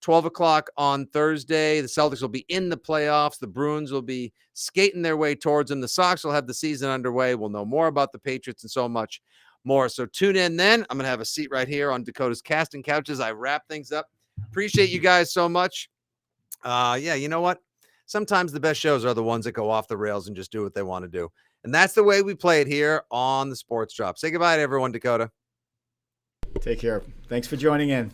12 o'clock on Thursday. The Celtics will be in the playoffs. The Bruins will be skating their way towards them. The Sox will have the season underway. We'll know more about the Patriots and so much more. So tune in then. I'm going to have a seat right here on Dakota's casting couch as I wrap things up. Appreciate you guys so much. Yeah, you know what? Sometimes the best shows are the ones that go off the rails and just do what they want to do. And that's the way we play it here on the Sports Drop. Say goodbye to everyone, Dakota. Take care. Thanks for joining in.